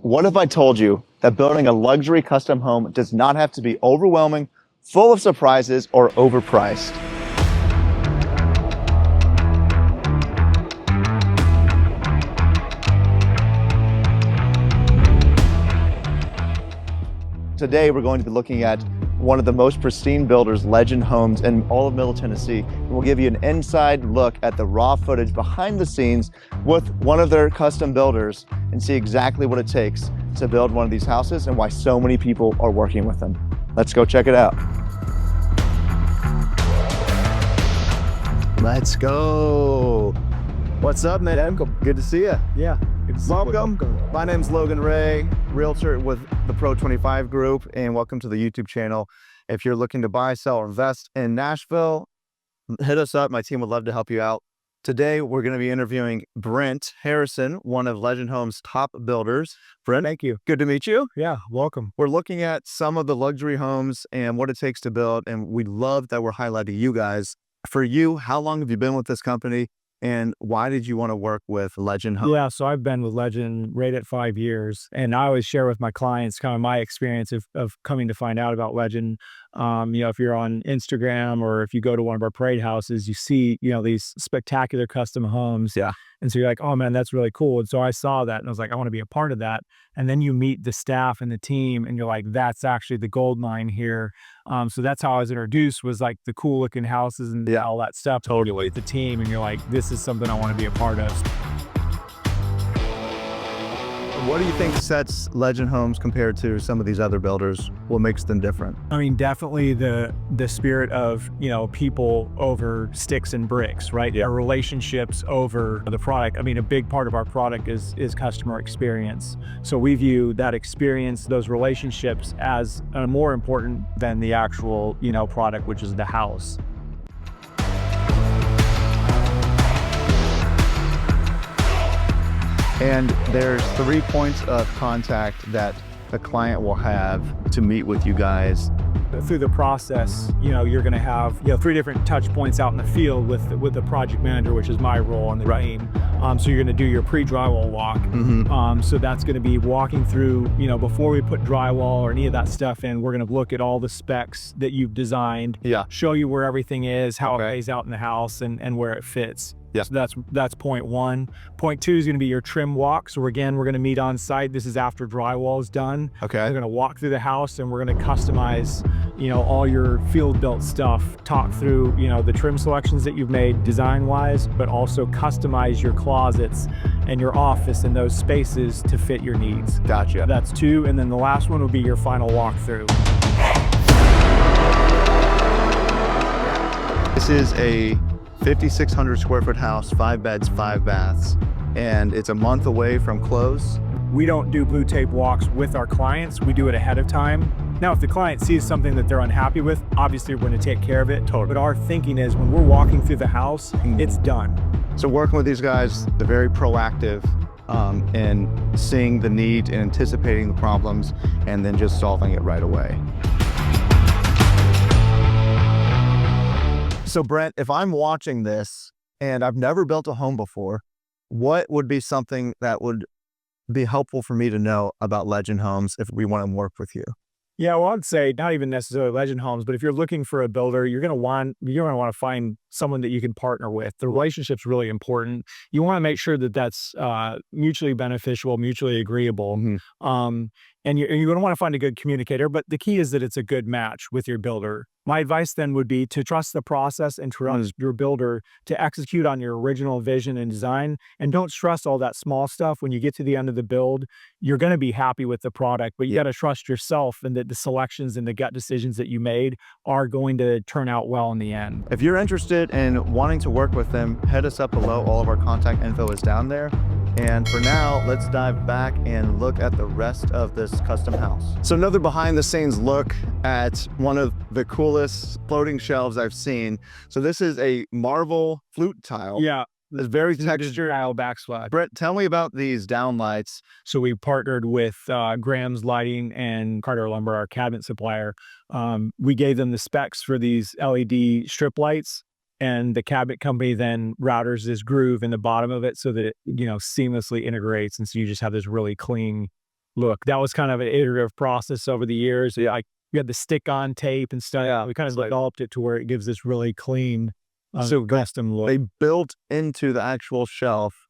What if I told you that building a luxury custom home does not have to be overwhelming, full of surprises, or overpriced? Today, we're going to be looking at one of the most pristine builders, Legend Homes, in all of Middle Tennessee. And we'll give you an inside look at the raw footage behind the scenes with one of their custom builders and see exactly what it takes to build one of these houses and why so many people are working with them. Let's go check it out. Let's go. What's up, man? Good to see you. Yeah. Welcome. My name's Logan Ray, realtor with the Pro 25 Group, and welcome to the YouTube channel. If you're looking to buy, sell, or invest in Nashville, hit us up. My team would love to help you out. Today, we're going to be interviewing Brent Harrison, one of Legend Homes' top builders. Brent, Thank you. good to meet you. Yeah, welcome. We're looking at some of the luxury homes and what it takes to build, and we love that we're highlighting you guys. For you, how long have you been with this company? And why did you want to work with Legend Homes? Yeah, so I've been with Legend right at 5 years, and I always share with my clients kind of my experience of coming to find out about Legend. If you're on Instagram or if you go to one of our parade houses, you see, these spectacular custom homes. Yeah. And so you're like, oh man, that's really cool. And so I saw that and I was like, I want to be a part of that. And then you meet the staff and the team and you're like, that's actually the gold mine here. So that's how I was introduced, was like the cool looking houses and all that stuff. Totally. The team, and you're like, this is something I want to be a part of. What do you think sets Legend Homes compared to some of these other builders? What makes them different? I mean, definitely the spirit of, people over sticks and bricks, right? Yeah. Our relationships over the product. I mean, a big part of our product is customer experience. So we view that experience, those relationships, as more important than the actual, product, which is the house. And there's 3 points of contact that the client will have to meet with you guys. Through the process, you're going to have 3 different touch points out in the field with the project manager, which is my role on the team. So you're going to do your pre-drywall walk. So that's going to be walking through, before we put drywall or any of that stuff in, we're going to look at all the specs that you've designed, show you where everything is, how it lays out in the house, and where it fits. Yeah. So that's point 1. Point 2 is going to be your trim walk. So again, we're going to meet on site. This is after drywall is done. Okay. We're going to walk through the house and we're going to customize, all your field built stuff, talk through, the trim selections that you've made design wise, but also customize your closets and your office and those spaces to fit your needs. Gotcha. That's 2. And then the last one will be your final walkthrough. This is a 5,600 square foot house, 5 beds, 5 baths, and it's a month away from close. We don't do blue tape walks with our clients. We do it ahead of time. Now, if the client sees something that they're unhappy with, obviously we're going to take care of it. But our thinking is when we're walking through the house, it's done. So working with these guys, they're very proactive in seeing the need and anticipating the problems and then just solving it right away. So Brent, if I'm watching this and I've never built a home before, what would be something that would be helpful for me to know about Legend Homes if we want to work with you? Yeah, well, I'd say not even necessarily Legend Homes, but if you're looking for a builder, you're going to want to find someone that you can partner with. The relationship's really important. You want to make sure that that's mutually beneficial, mutually agreeable. And you're going to want to find a good communicator, but the key is that it's a good match with your builder. My advice then would be to trust the process and trust your builder to execute on your original vision and design, and don't stress all that small stuff. When you get to the end of the build, you're going to be happy with the product, but you got to trust yourself and that the selections and the gut decisions that you made are going to turn out well in the end. If you're interested in wanting to work with them, head us up below. All of our contact info is down there. And for now, let's dive back and look at the rest of this custom house. So another behind the scenes look at one of the coolest floating shelves I've seen. So this is a marble flute tile. Yeah. It's very textured. Tile backsplash. Brett, tell me about these downlights. So we partnered with Graham's Lighting and Carter Lumber, our cabinet supplier. We gave them the specs for these LED strip lights, and the cabinet company then routers this groove in the bottom of it so that it, seamlessly integrates. And so you just have this really clean look. That was kind of an iterative process over the years. Like you had the stick-on tape and stuff. Yeah, We kind of like, developed it to where it gives this really clean, so custom look. they built into the actual shelf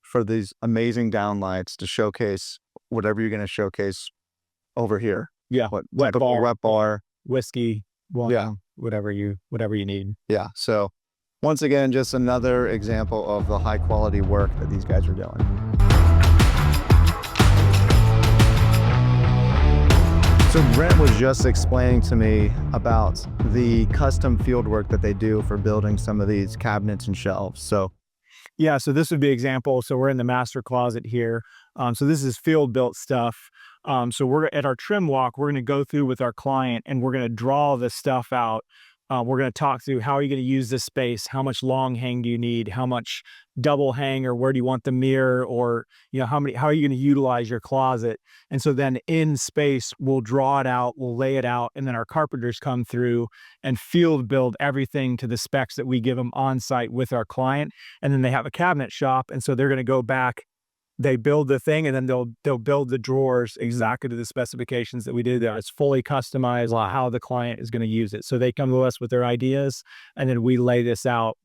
for these amazing downlights to showcase whatever you're going to showcase over here. Yeah, What wet typical bar, wet bar. whiskey, wine, Yeah. whatever you need. Yeah. So once again, just another example of the high quality work that these guys are doing. So Brent was just explaining to me about the custom field work that they do for building some of these cabinets and shelves. So Yeah, so this would be example. So we're in the master closet here. So this is field built stuff. So we're at our trim walk, we're going to go through with our client and we're going to draw this stuff out. We're going to talk through how are you going to use this space? How much long hang do you need? How much double hang, or where do you want the mirror? Or, how are you going to utilize your closet? And so then in space, we'll draw it out, we'll lay it out, and then our carpenters come through and field build everything to the specs that we give them on site with our client. And then they have a cabinet shop. And so they're going to go back, they build the thing, and then they'll build the drawers exactly to the specifications that we did there. It's fully customized on how the client is going to use it. So they come to us with their ideas, and then we lay this out,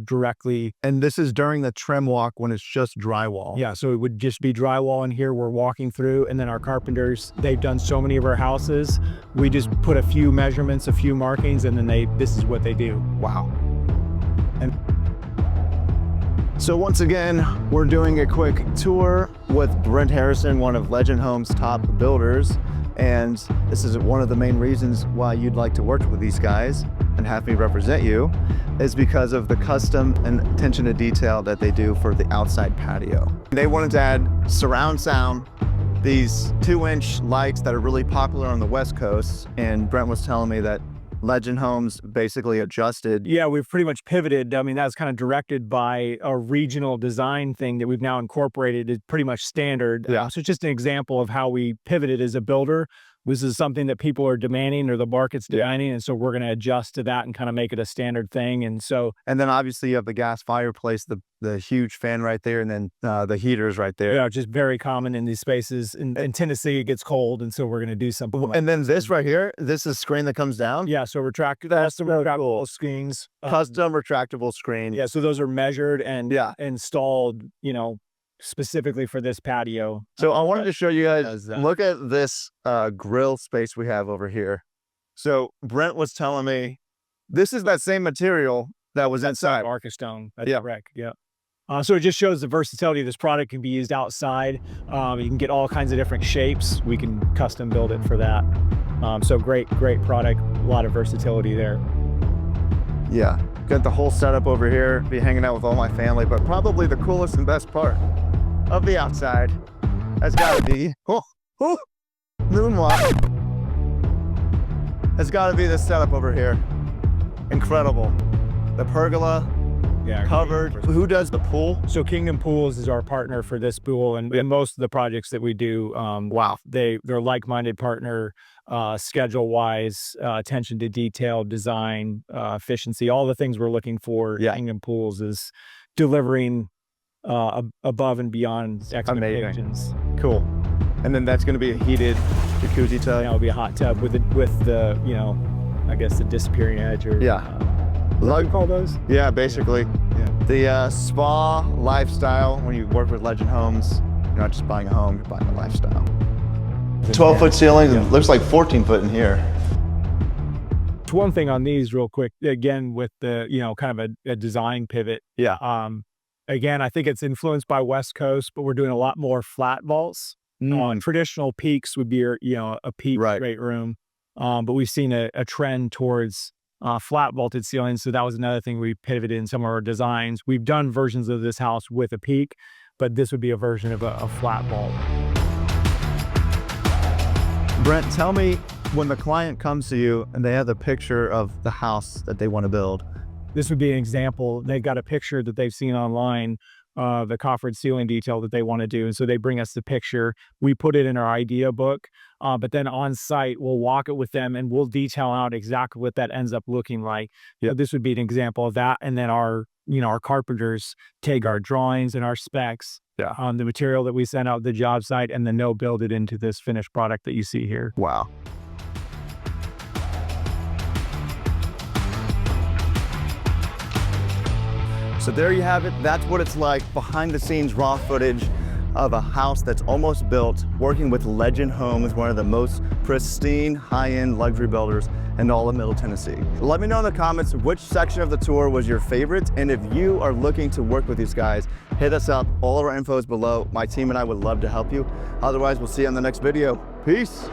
directly. and this is during the trim walk when it's just drywall. Yeah, so it would just be drywall in here. We're walking through, and then our carpenters, they've done so many of our houses. We just put a few measurements, a few markings, and then this is what they do. Wow. And so once again, we're doing a quick tour with Brent Harrison, one of Legend Homes' top builders. And this is one of the main reasons why you'd like to work with these guys and have me represent you, is because of the custom and attention to detail that they do for the outside patio. They wanted to add surround sound, these 2-inch lights that are really popular on the West Coast. And Brent was telling me that Legend Homes basically adjusted. Yeah, we've pretty much pivoted. I mean, that's kind of directed by a regional design thing that we've now incorporated. Is pretty much standard. Yeah. So it's just an example of how we pivoted as a builder. This is something that people are demanding, or the market's demanding, and so we're going to adjust to that and kind of make it a standard thing. And then obviously you have the gas fireplace, the huge fan right there, and then the heaters right there. Yeah, just very common in these spaces. In Tennessee, it gets cold, and so we're going to do something like And then this right here, this is a screen that comes down. Yeah, so custom retractable screens. Custom retractable screen. Yeah, so those are measured and installed, specifically for this patio. So I wanted to show you guys, look at this grill space we have over here. So Brent was telling me this is that same material that was inside. Archistone. That's correct. Yeah. So it just shows the versatility of this product. Can be used outside. You can get all kinds of different shapes. We can custom build it for that. So great product. A lot of versatility there. Yeah, got the whole setup over here. Be hanging out with all my family, but probably the coolest and best part of the outside has got to be moonwalk. Has got to be this setup over here. Incredible. The pergola. Yeah, covered. Who does the pool? So Kingdom Pools is our partner for this pool, and most of the projects that we do. Wow, they're like-minded partner, schedule-wise, attention to detail, design, efficiency, all the things we're looking for. Kingdom Pools is delivering above and beyond expectations. Amazing. Cool. And then that's going to be a heated jacuzzi tub. It'll be a hot tub with the I guess the disappearing edge, or what do you call those? Yeah, basically. Yeah. The spa lifestyle, when you work with Legend Homes, you're not just buying a home, you're buying a lifestyle. 12-foot ceilings, it looks like 14 foot in here. One thing on these real quick, again, with the, kind of a design pivot. Yeah. Again, I think it's influenced by West Coast, but we're doing a lot more flat vaults. Traditional peaks would be, a peak great room. But we've seen a trend towards flat vaulted ceilings. So that was another thing we pivoted in some of our designs. We've done versions of this house with a peak, but this would be a version of a flat vault. Brent, tell me, when the client comes to you and they have the picture of the house that they want to build. This would be an example. They've got a picture that they've seen online. the Coffered ceiling detail that they want to do. And so they bring us the picture. We put it in our idea book, but then on site, we'll walk it with them and we'll detail out exactly what that ends up looking like. Yeah. This would be an example of that. And then our carpenters take our drawings and our specs on the material that we send out the job site, and then they'll build it into this finished product that you see here. Wow. So there you have it. That's what it's like behind the scenes raw footage of a house that's almost built, working with Legend Homes, one of the most pristine, high-end luxury builders in all of Middle Tennessee. Let me know in the comments which section of the tour was your favorite, and if you are looking to work with these guys, hit us up. All of our info is below. My team and I would love to help you. Otherwise, we'll see you on the next video. Peace.